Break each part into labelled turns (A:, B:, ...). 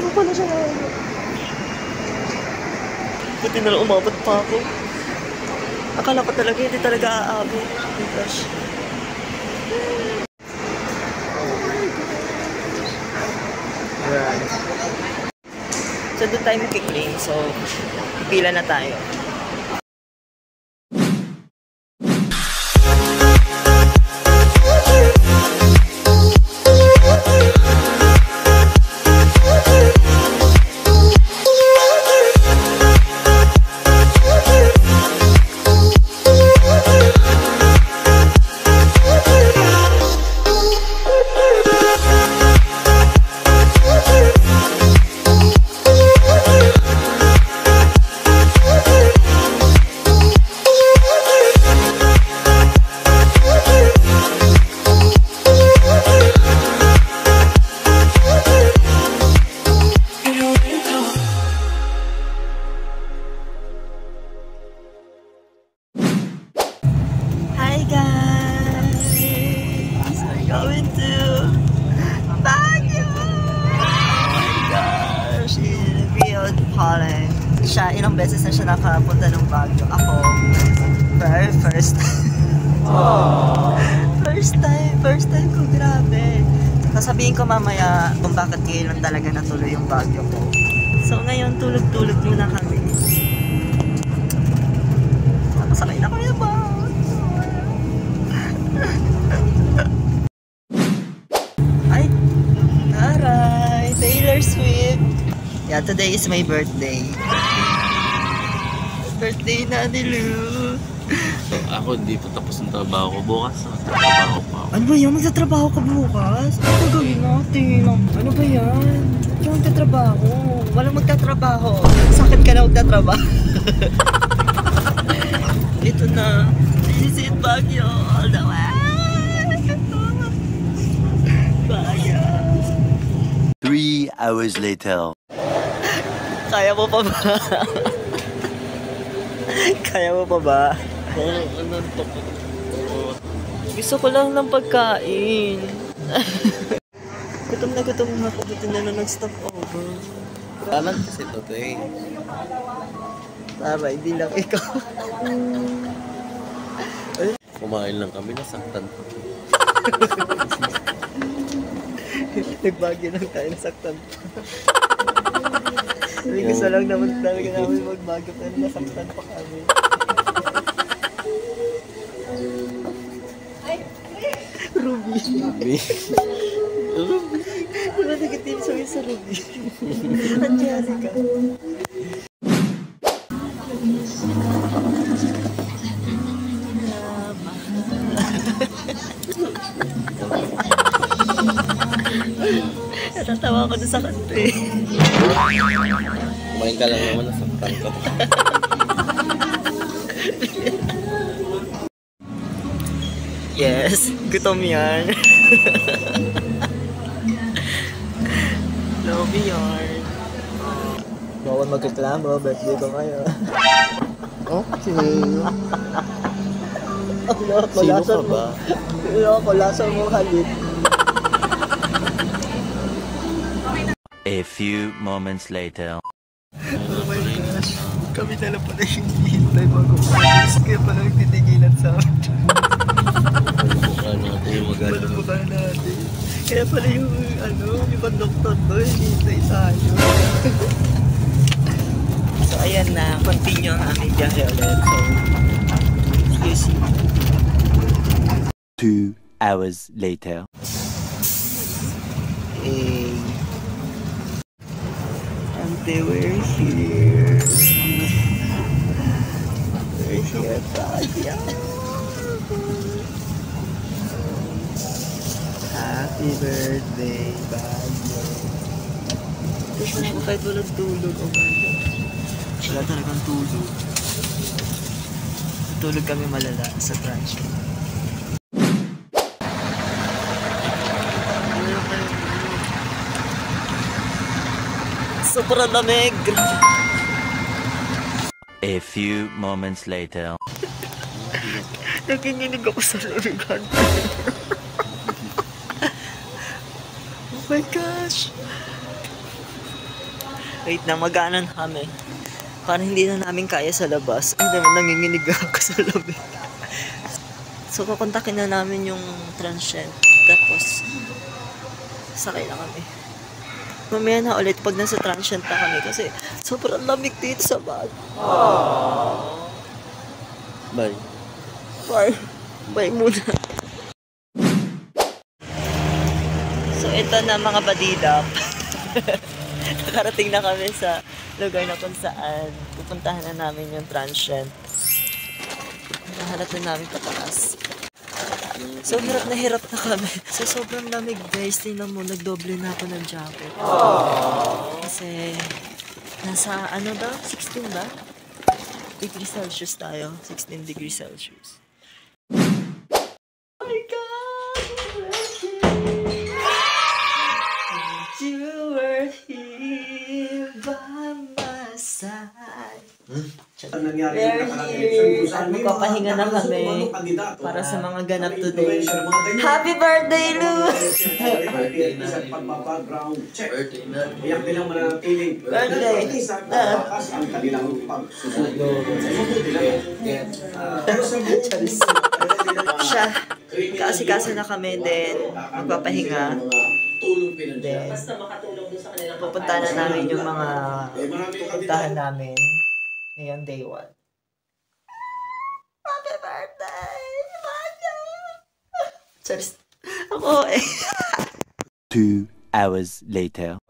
A: Hindi pala siya na ano. Buti na lang umabot pa ako. Akala ko talaga hindi talaga aabot. Oh my gosh. Right. So doon tayo mag-claim. So pipila na tayo. Siya, ilang beses na siya nakapunta ng Baguio. Ako, first time ko, grabe. Sasabihin ko mamaya kung bakit kailan talaga natuloy yung Baguio ko. So ngayon, tulog-tulog muna kami. Nakasakay na kami ba? Ay, taray, Taylor Swift. Yeah, today is my birthday. Birthday na ni Lu.
B: Ako, hindi pa tapos ng trabaho ko. Bukas, trabaho pa ako.
A: Ano ba yan? Magtatrabaho ka bukas? Ano gawin natin? Ano ba yan? Yung magtatrabaho. Walang magtatrabaho. Sa akin ka na magtatrabaho. Ito na. This is Baguio all the way. Baguio.
C: 3 hours later.
A: Kaya mo pa ba? Kaya mo pa ba? Gusto ko lang ng pagkain. Gutom na ako. Buti na nag-stop over.
B: Kalan kasi ito eh.
A: Tara, hindi lang ikaw.
B: Kumain lang kami, nasaktan pa.
A: Nagbagyo lang tayo, nasaktan pa. Gusto lang naman talaga namin magbagyo pero nasaktan pa kami. Ruby. Wala nag-team sa Ruby. Angelica. Natatawa ako doon sa kanto eh.
B: Kumain ka lang naman, nasaktan ka.
A: Yes, gutom yan. Love yan. Bawal magreklamo, birthday ko kayo. Okay.
B: Sino ka ba?
A: Lasa mo halit.
C: A few moments later.
A: Oh my gosh, kami na lang pala yung hihintay bago umalis. Kaya pala nagtitigilan sa amin. Malumukha natin. Kaya pala yung conductor doon, hihintay tayo. So ayan na, continue ang aming biyahe ulit. So, excuse me.
C: 2 hours later.
A: And they were here. We're here, Baguio. Happy birthday, Baguio. Gusto mo kahit walang tulog. Oh my God. Wala talagang tulog. Tulog kami malala sa transfer. Sobrang lamig.
C: A few moments later.
A: Naginginig ako sa lamigan. Oh my gosh. Wait na, mag-ano na kami. Parang hindi na namin kaya sa labas. Ay, naman nanginginig ako sa lamig. So, kukontakin na namin yung transient. Tapos, sakay na kami. Mamaya na ulit pag nasa transient na kami kasi sobrang lamig dito sa bag.
B: Bye.
A: Bye. Bye muna. So, ito na mga badidap. Nakarating na kami sa lugar na kung saan pupuntahan na namin yung transient. Nahanap na namin pataas. So, hirap na kami. So, sobrang lamig guys. Tingnan mo, nagdoble na ako ng jacket. Kasi, nasa ano daw? 16 ba? Degrees Celsius tayo. 16 degrees Celsius. Oh my God! You were here by my side.
D: Ang nangyari
A: We're
D: yung nakaraan
A: here
D: election,
A: at magpapahinga na kami para sa mga ganap today.
D: Happy
A: Happy birthday, Lou!
D: Isang pagpapa-ground check. Iyak nilang mananatiling
A: Birthday.
D: sa pagpapas ang kanilang pagsusunod. Pero sa buong
A: Siya, kasi na kami din, magpapahinga. Then, pupunta na namin yung mga pupuntahan namin ngayon day 1. Happy birthday! Charis. Ako eh.
C: 2 hours later.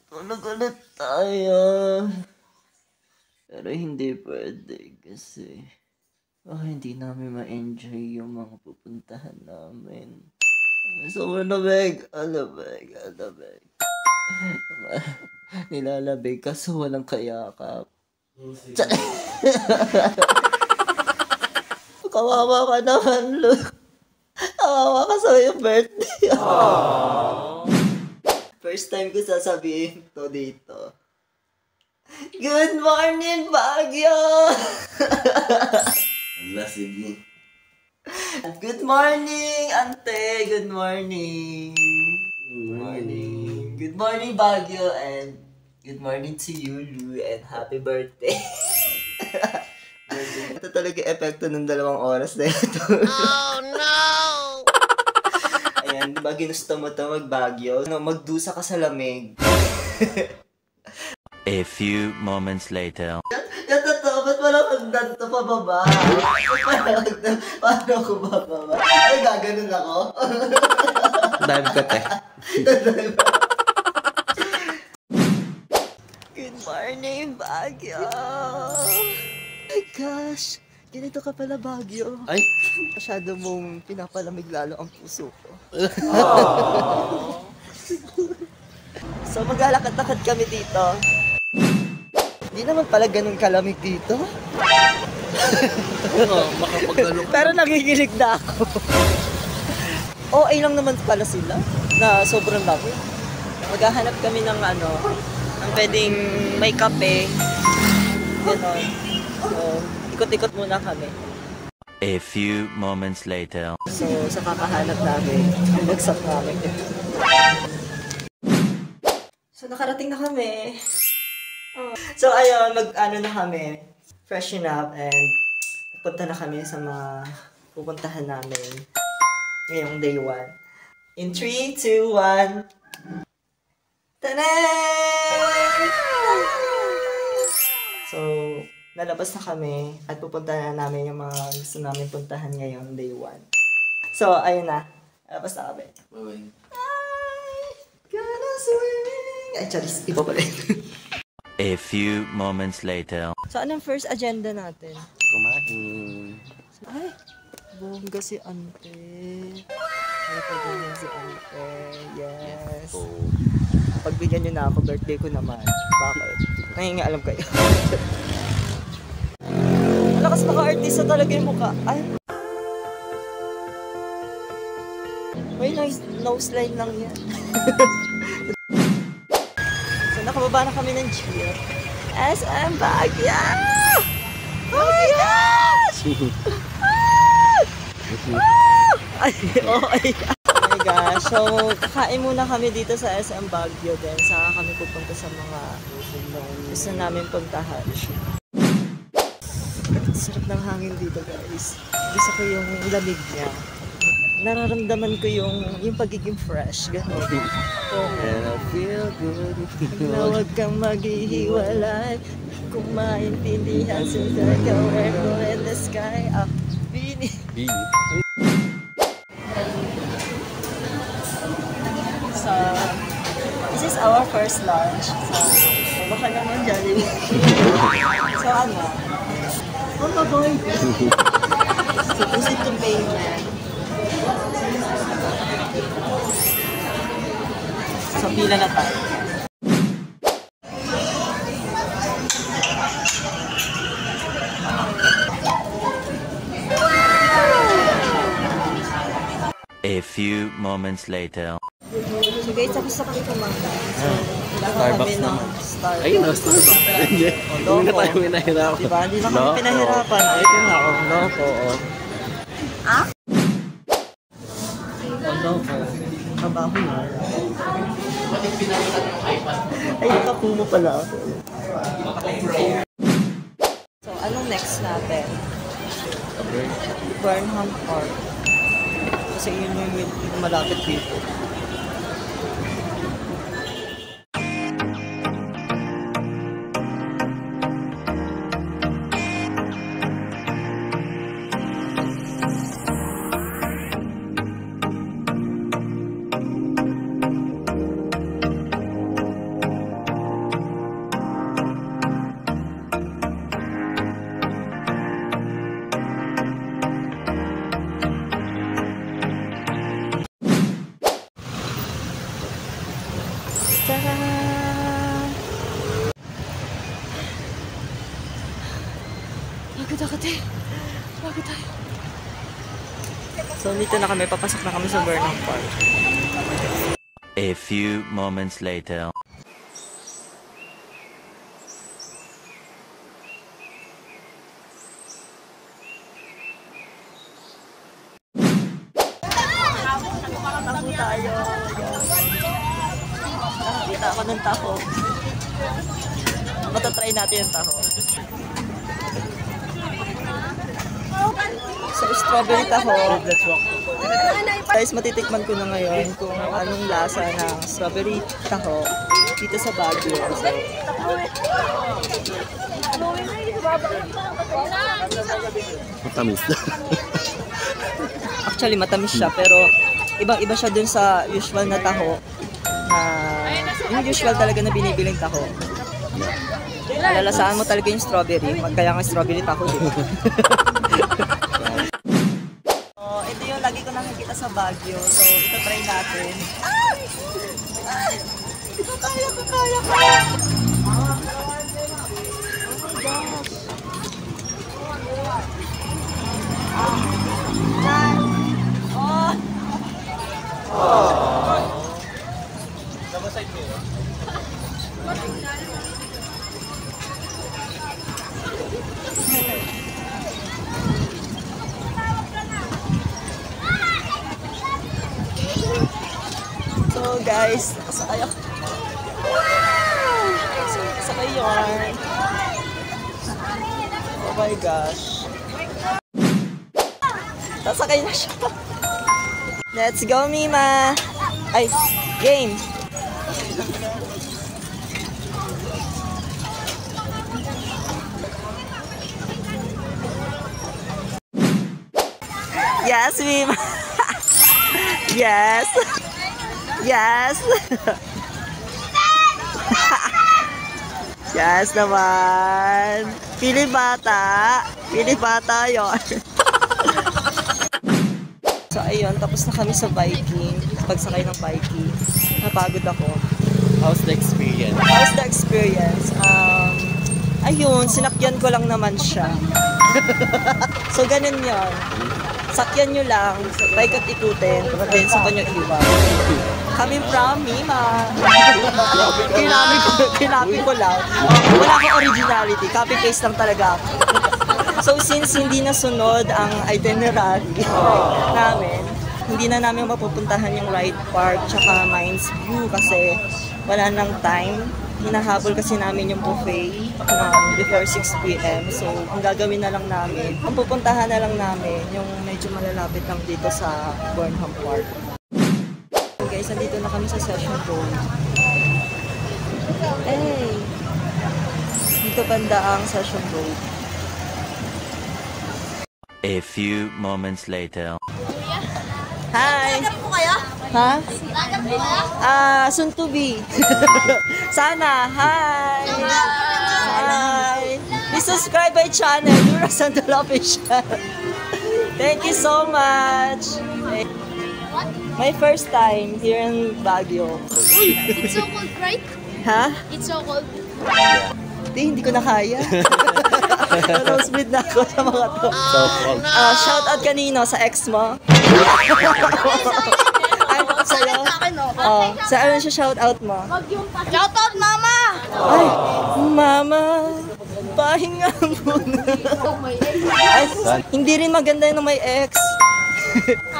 A: Tulog ulit tayo. Pero hindi pwede kasi hindi namin ma-enjoy yung mga pupuntahan namin. Sobrang lamig. Alamig. Nilalabig kaso walang kayakap. Kawawa ka naman, Luke. Kawawa ka sa yung birthday. First time ko sasabihin to dito. Good morning, Baguio!
B: Sige.
A: Good morning, Ante! Good morning! Good morning, Baguio! And good morning to you, Lou, and happy birthday! Ito talaga epekto ng 2 oras na ito. Oh, no! Ayan, di ba ginusto mo ito mag-Baguio? Magdusa ka sa lamig.
C: A few moments later.
A: Yan totoo, ba't walang hagdan ito pababa? Paano ako bababa? Ay, gaganon ako?
B: Dive ka, te.
A: Good morning, Baguio! Oh my gosh! Ganito ka pala, Baguio.
B: Ay!
A: Masyado mong pinapalamig lalo ang puso ko. So, maglalakad-lakad kami dito. Hindi naman pala ganun kalamig dito.
B: Makapagalo ka.
A: Pero nagigilig na ako. Okay lang naman pala sila na sobrang lamig. Maghahanap kami ng ang pwedeng may kape. Ganon. So, ikot-ikot muna kami.
C: A few moments later.
A: So, sa kakahanap namin, bagsak namin. So, nakarating na kami. So, ayun, na kami. Freshen up and punta na kami sa mga pupuntahan namin ngayong day 1. In 3, 2, 1. Taday! So, lalabas na kami at pupunta na namin yung mga gusto namin puntahan ngayong day 1. So, ayun na. Lalabas na kami.
B: Bye-bye.
A: Gonna swing! Ay, charis. Iba pala.
C: A few moments later.
A: So, anong first agenda natin?
B: Kumain.
A: Ay, bongga si Ante. Ay, pagbigyan si Ante. Yes. Pagbigyan niyo na ako, birthday ko naman. Bakit? Nangingialam kayo. Malakas maka-artista talaga yung mukha. Ay. May nose line lang yan. So, nakababa na kami ng cheer. SM Baguio! Oh my gosh! Ay, oh my God! Oh my gosh. So, kakain muna kami dito sa SM Baguio din. Saka kami pupunta sa mga gusto namin puntahan. Sarap ng hangin dito, guys. Gusto ko yung lamig niya. Nararamdaman ko yung pagiging fresh. Gano'n. And I feel good. Na huwag kang maghihiwalay. Kung maintindihan since I can wear go in the sky. Ah, Bini. So, this is our first lunch. So, baka naman Jollibee. So, ano? Oh, baboy. So, proceed to payment. So, pila na tayo.
C: A few moments later.
A: So guys, tapos na kami kumain. So, Starbucks na. Starbucks.
B: Ayun na, Starbucks. Hindi. Hindi na tayo pinahirapan.
A: Diba? Hindi na kami pinahirapan. Ay, ito na ako. Loko. Ah? Loko. Kabaho na. Ay, nakapumo pala ako. So, anong next natin? Burnham Park. Kasi yun yung malapit dito. Pagod tayo. So, dito na kami. Papasok na kami sa Burnham Park.
C: A few moments later.
A: Taho tayo. Nakakita ako ng taho. Matatry natin yung taho. So, strawberry taho. Let's walk. Guys, matitikman ko na ngayon kung anong lasa ng strawberry taho dito sa Baguio. So,
B: Matamis.
A: actually, matamis siya, pero ibang-iba siya dun sa usual na taho. Yung usual talaga na binibiling taho. Alalasaan mo talaga yung strawberry. Kaya nga strawberry taho, diba? So, ito yung lagi ko nakikita sa Baguio. So, ito try natin. Kaya ko. So guys, sakay ako. Sakay yun. Oh my gosh. Sasakay na siya. Let's go, Mima! Ay, game! Yes, Mima! Yes! Yes! Yes naman! Pili bata! Pili bata yun! So ayun, tapos na kami sa biking. Pagsakay ng biking. Napagod ako.
B: How's the experience?
A: How's the experience? Ayun, sinakyan ko lang naman siya. So ganun yun. Sakyan nyo lang, bike at ikutin, then sa banyo iwan. Kami from Mima. Kinapin ko lang. Wala akong originality, copy-paste lang talaga ako. So since hindi nasunod ang itinerary namin, hindi na namin mapupuntahan yung Ride Park tsaka Mines View kasi wala nang time. Hinahabol kasi namin yung buffet before 6 p.m. So, ang gagawin na lang namin, ang pupuntahan na lang namin yung medyo malalapit lang dito sa Burnham Park. So guys, nandito na kami sa Session Road. Hey! Dito banda ang Session Road.
C: A few moments later.
A: Hi!
E: Lagat po kayo?
A: Ha?
E: Lagat po kayo?
A: Soon to be. Sana. Hi! Hi! Please subscribe my channel, Lura Sandal Official. Thank you so much. My first time here in Baguio.
E: It's so cold, right?
A: Ha?
E: It's so cold.
A: Hindi ko na kaya. Nosebleed na ako sa mga to. Shout out kanino sa ex mo. Ay, sa'yo? Sa ano siya shout out mo?
E: Shout out, mama!
A: Ay, mama, pahinga muna. Ay, hindi rin maganda yun ng may ex.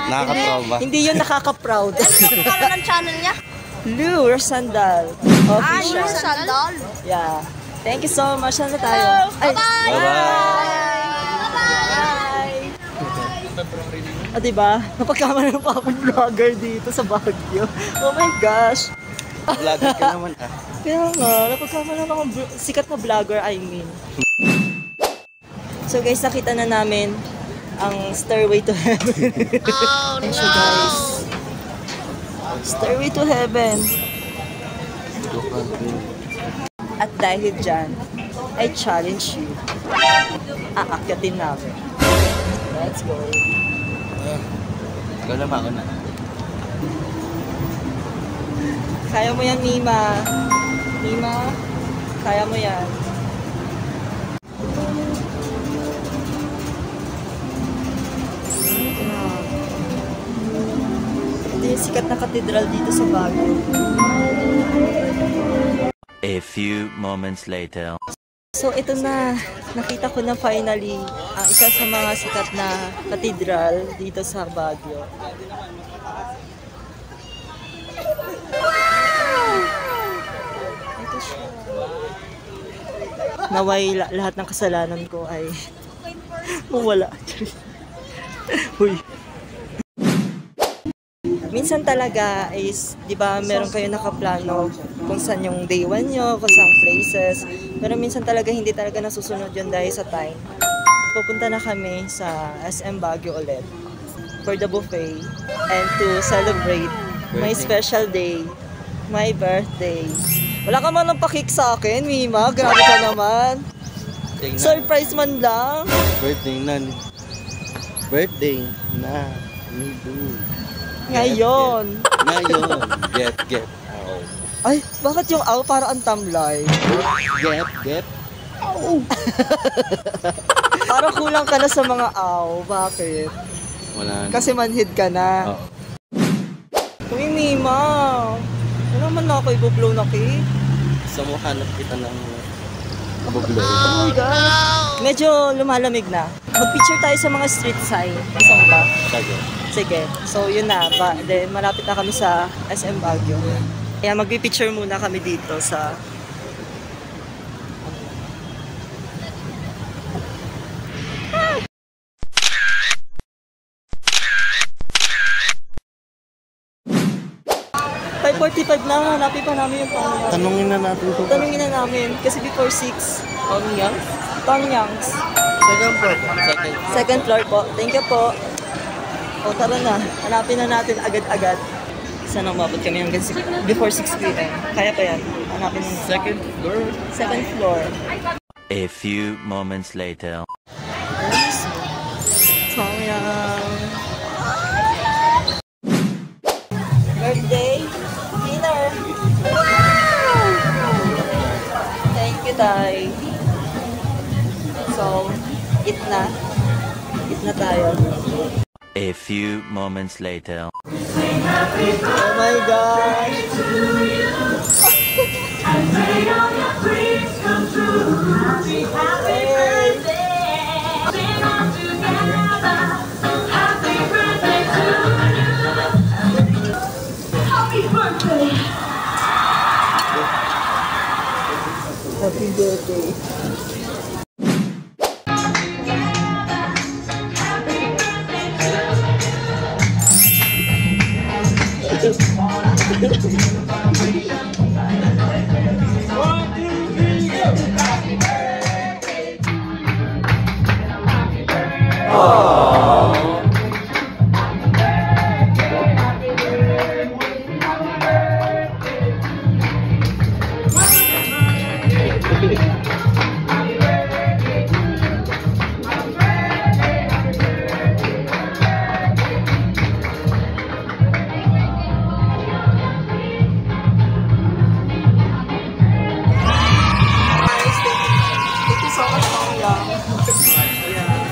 B: Nakaka-proud ba?
A: Hindi yun nakaka-proud.
E: Ano pa ng channel niya?
A: Lure Sandal Official.
E: Sandal.
A: Yeah. Thank you so much. Saan na tayo? Ay,
E: Bye-bye!
A: Ah, diba? Napagkamala pa akong vlogger dito sa Baguio. Oh my gosh.
B: Vlogger ka naman ah.
A: Kaya nga, napagkamala pa akong sikat na vlogger, I mean. So guys, nakita na namin ang Stairway to Heaven.
E: Oh
A: So guys, Stairway to Heaven. At dahil dyan, I challenge you. Aakyatin namin. Let's go.
B: Ikaw na ba ako na?
A: Kaya mo yan, Mima. Mima, kaya mo yan. Ito yung sikat na katedral dito sa Baguio.
C: A few moments later.
A: So ito na, nakita ko na finally ang isa sa mga sikat na katedral dito sa Baguio. Ito siya. Naway lahat ng kasalanan ko ay mawala. Uy. Minsan talaga is, di ba, meron kayo nakaplano kung saan yung day 1 nyo, kung saan places. Pero minsan talaga hindi talaga nasusunod yun dahil sa time. Pupunta na kami sa SM Baguio ulit for the buffet and to celebrate my special day, my birthday. Wala ka man ng pakik sa akin, Mima. Grabe ka naman. Surprise man lang.
B: Birthday na. Birthday na. Nidu.
A: Ngayon.
B: Ngayon. Get. Ow.
A: Ay, bakit yung aw para ang tamlay?
B: Get.
A: Parang kulang ka na sa mga aw. Bakit?
B: Wala na.
A: Kasi manhid ka na.
B: Oo.
A: Uy, Mima. Ano naman na ako i-blow na cake?
B: Sa mo hanap kita ng bublo.
A: Oh my gosh. Medyo lumalamig na. Mag-picture tayo sa mga street sign. Gusto mo ba?
B: Sige.
A: Sige. So, yun na. Then, malapit na kami sa SM Baguio. Kaya mag-picture muna kami dito sa... $5:45 na. Hanapin pa namin yung Tongyang.
B: Tanungin na natin ito.
A: Tanungin na namin. Kasi before 6.
B: Tongyang?
A: Tongyangs.
B: Second floor po.
A: Second floor po. Thank you po. O tara na. Hanapin na natin agad-agad. Sana umabot kami hanggang before 6 p.m. Kaya pa yan. Hanapin na natin.
B: Second floor.
A: Second floor.
C: A few moments later.
A: Tongyang. Birthday dinner. Thank you, Tay. So, eat na. Eat na tayo.
C: A few moments later.
A: Oh my gosh! Hey. birthday. Thank you so much, Paula. Yeah.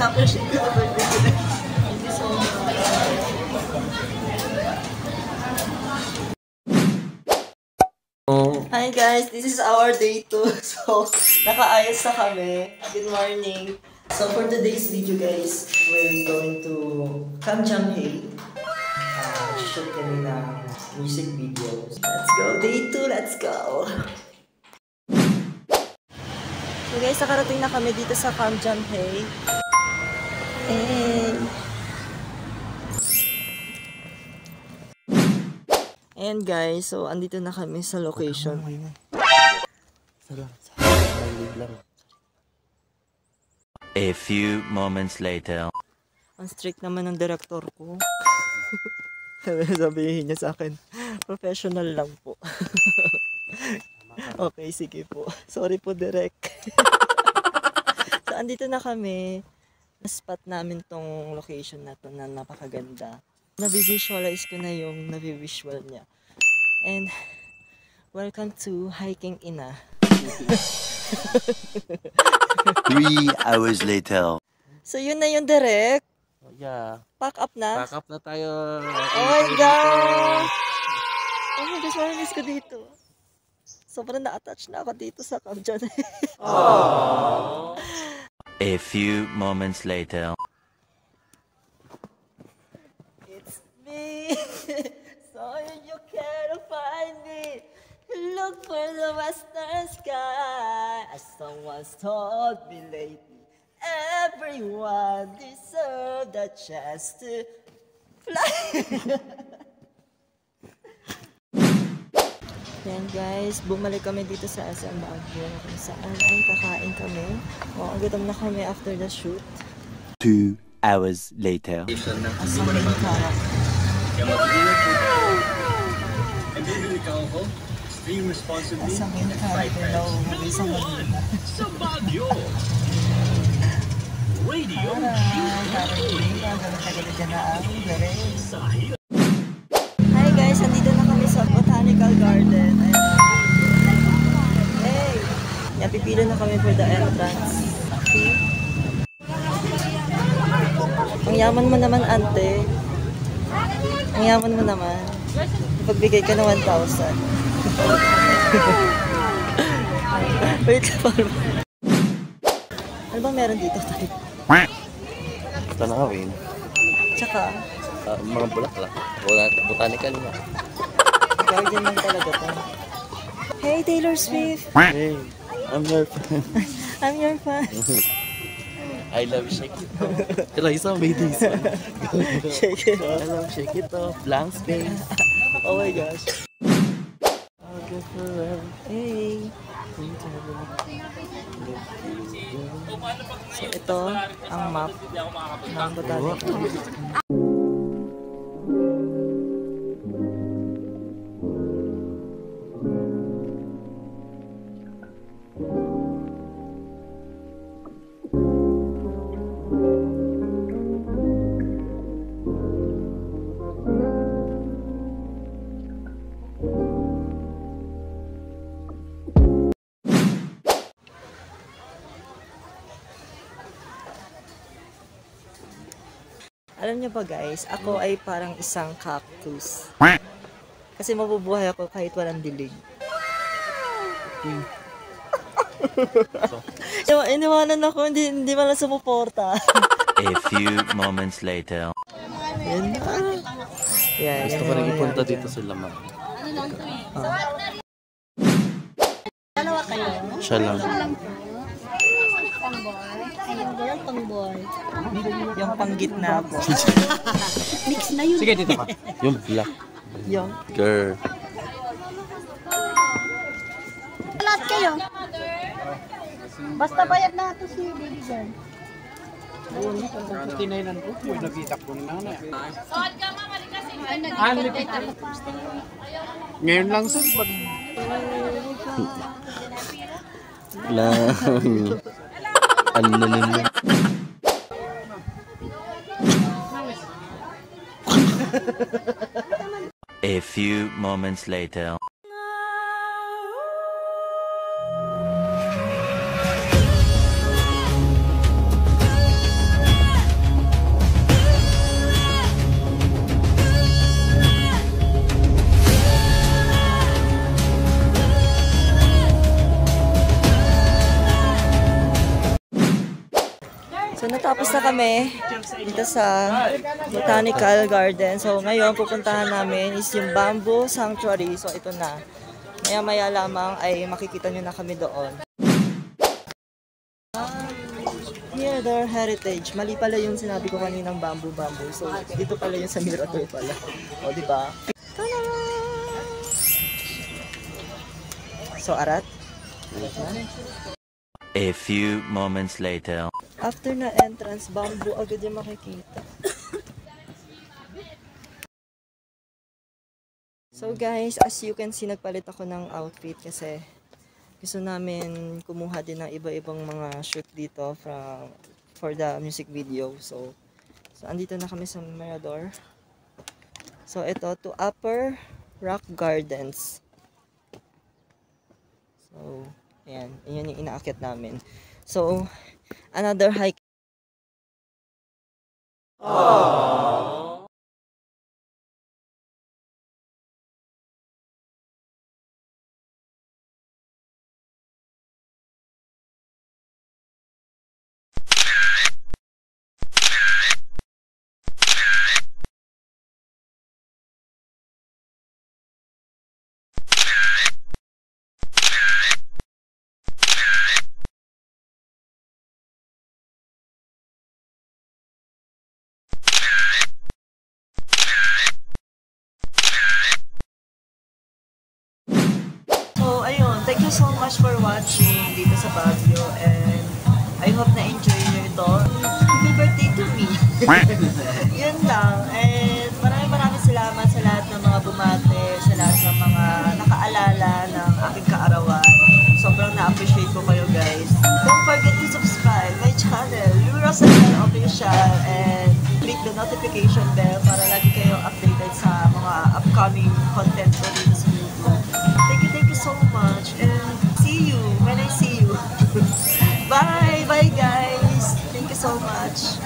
A: Appreciate the birthday today. Thank you so much. Hi guys, this is our day 2. So, nakaayos na kami. Good morning. So, for today's video guys, we're going to Cam Jamhae. Shoot kami ng music videos. Let's go, day 2, let's go! So guys, nakarating na kami dito sa Cam Jamhae. And guys, so andito na kami sa location.
C: A few moments later.
A: Ang strict naman ng director ko. Sabihin niya sa akin, professional lang po. Okay, sige po. Sorry po, Direk. So, andito na kami. Na-spot namin tong location na to na napakaganda. Nabi-visualize ko na yung nabi-visual niya. And, welcome to Hiking Ina.
C: 3 hours later.
A: So, yun na yung Direk.
B: Yeah.
A: Pack up na.
B: Pack up na tayo.
A: Oh my God! Oh my gosh, marinis ko dito. Sobrang na-attach na ako dito sa Cam Jamhae.
C: A few moments later.
A: It's me. So you can't find me. Look for the western sky. As someone's told me lately, everyone deserves the chance to fly. Yan guys, bumalik kami dito sa SM Baguio kung saan ay kakain kami. O, gutom na kami after the shoot.
C: 2 hours later.
A: Asang main karak. Asang main karak na uuwi sa Manila. Hi guys, andito na kami sa Botanical Garden. Hey! Yan, pipila na kami for the entrance. See? Ang yaman mo naman, ante. Ang yaman mo naman. Ipagbigay ka na 1,000. Wait lang. Ano bang meron dito tayo?
B: Tanawin.
A: Tsaka,
B: Mga bulaklak. Botanical nga.
A: garden lang talaga to. Hey, Taylor Swift!
B: Hey, I'm your fan.
A: I'm your fan.
B: I love Shake It Off. Teresa made this one.
A: Shake it
B: I
A: off.
B: love Shake It Off. Blank space.
A: Oh my gosh.
B: I'll go forever.
A: Hey. So ito ang map ng Botanical. Alam niyo ba guys, ako ay parang isang cactus. Kasi mabubuhay ako kahit walang dilig. So, iniwanan ako, hindi man lang sumuporta.
C: A few moments later.
A: Yan na. Yan,
B: Gusto ko rin ipunta dito sa Lamang.
E: Dalawa kayo?
B: Siya lang.
E: Ayun, girl, pang-boy.
A: Yung panggitna po.
E: Mix na yun.
F: Sige, dito ka.
B: Yung black.
A: Yung
B: Girl.
E: Lahat kayo. Basta bayad na ito si baby girl.
F: Tinainan ko. Uy, nakita ko na nanay. Ngayon lang sir, pag
B: Lang. Ano na naman?
C: A few moments later.
A: So natapos na kami dito sa Botanical Garden. So ngayon pupuntahan namin is yung Bamboo Sanctuary. So ito na. Maya-maya lamang ay makikita nyo na kami doon. Theodore Heritage. Mali pala yung sinabi ko kaninang bamboo. So dito pala yung sa Mirador pala. O diba? So arat.
C: A few moments later.
A: After na entrance, bamboo agad yung makikita. So guys, as you can see, nagpalit ako ng outfit kasi gusto namin kumuha din ng iba-ibang mga shoot dito for the music video. So andito na kami sa Mirador. So ito, to Upper Rock Gardens. So ayan yung inaakit namin. So another hike. So, ayun. Thank you so much for watching dito sa Baguio. And I hope na-enjoy nyo ito. Happy birthday to me. Yun lang. And maraming salamat sa lahat ng mga bumate, sa lahat ng mga nakaalala ng aking kaarawan. Sobrang na-appreciate ko kayo, guys. Don't forget to subscribe my channel, Eurosal Official, and click the notification bell para lagi kayo updated sa mga upcoming content ko dito sa YouTube. Thank you so much, and see you when I see you. Bye! Bye, guys! Thank you so much.